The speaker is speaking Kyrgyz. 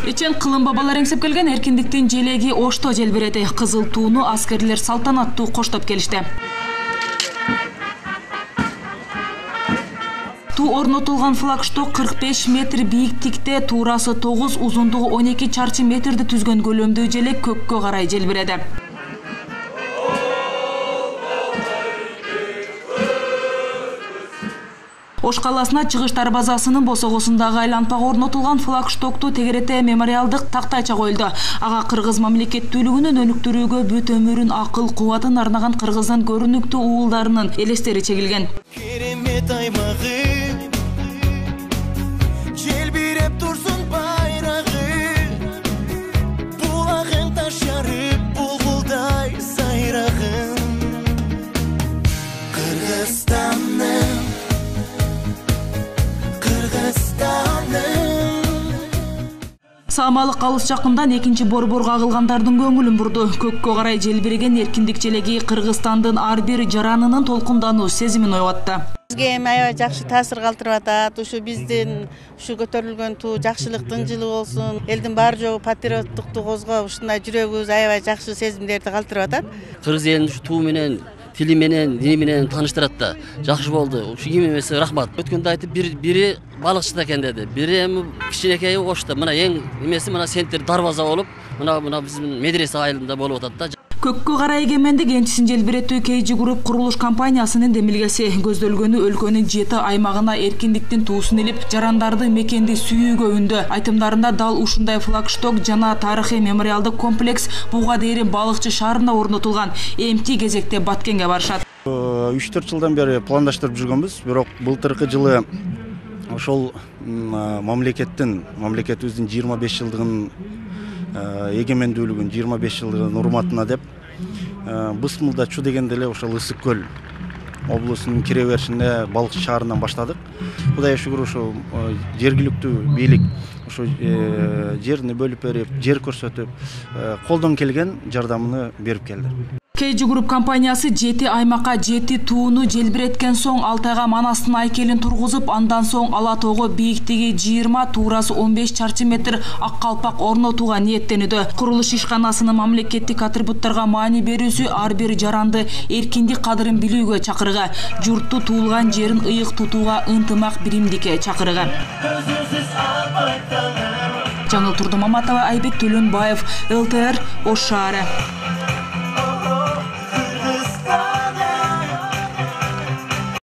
Ичен кылым бабалар эңсеп келген эркиндиктин желеги Ошто желбиреди. Кызыл тууну аскерлер салтанаттуу коштоп келишти. Туу орнотулган флагшток 45 метр бийиктикте, туурасы 9, узундугу 12 чарчы метрди түзгөн көлөмдүү желек көккө карай желбиреди. Ош каласына чыгыш дарбазасынын босогосундагы айланпага орнотулган флагштокту тегерете мемориалдык тактайча коюлду. Ага кыргыз мамлекеттүүлүгүнүн өнүктүрүүгө бүт өмүрүн акыл кубатын арнаган кыргыздын көрүнүктүү уулдарынын элестери чегилген. Керемет аймагы желбиреп турсун байрагы, булагын ташарып булбулдай сайрагын. Кыргызстанның Саамалык алыс жакындан экинчи борбор кагылгандардын көңүлүн бурду. Көккө карай желбиреген эркиндик желеги Кыргызстандын ар бир жаранынын толкундануу сезимин ойготты. Бизге эми аябай жакшы таасир калтырып атат. Ушу биздин көтөрүлгөн туу жакшылыктын жылы болсун. Элдин баары жогу патриоттукту козгоп, ушундай жүрөгүбүз аябай жакшы сезимдерди калтырып атат. Кыргыз элин ушу туу менен, тили менен, дини менен тааныштырат да. Жакшы болду. Ушу ким эмесе рахмат. Өткөндө айтып бири балыкчыда экен деди. Бири эми кичинекей Ошто. Мына эң эмеси мына центр дарбаза болуп, мына биздин медресе айылында болуп атат да. Көккө карай эгемендик энчисин желбиреттүү KG Group курулуш компаниясынын демилгеси. Көздөлгөнү өлкөнүн 7 аймагына эркиндиктин туусун илип, жарандарды мекенди сүйүүгө үндү. Айтымдарында дал ушундай флагшток жана тарыхый мемориалдык комплекс буга дейин балыкчы шаарында орнотулган. Эмти кезекте Баткенге барышат. 3-4 жылдан бери пландаштырып жүргөнбүз, бирок былтыркы жылы ошол мамлекетибиздин 25 жылдыгын эгемендүүлүгүн 25 жылдыгын урматына деп Бысмылдачу дегенде эле ошол Ысык көл облусунун кире беришинде балыкчы шаарынан баштадык. Кудайга шүгүр ошо жергиликтүү бийлик ошо жерни бөлүп берип, жер көрсөтүп, колдон келген жардамын берип келди. KG Group компаниясы 7 аймакка 7 тууну желбиреткен соң Алтайга Манастын айкелин тургузуп, андан соң Ала тоого бийиктиги 20, туурасы 15 чарчы метр ак калпак орнотууга ниеттенүүдө. Курулуш ишканасынын мамлекеттик атрибуттарга маани берүүсү ар бир жаранды эркиндик кадырын билүүгө чакырга, журтту туулган жерин ыйык тутууга ынтымак биримдикке чакырга. Жаңыл Турдумаматова, Айбек Төлөнбаев, ЛТР, Ош шаары.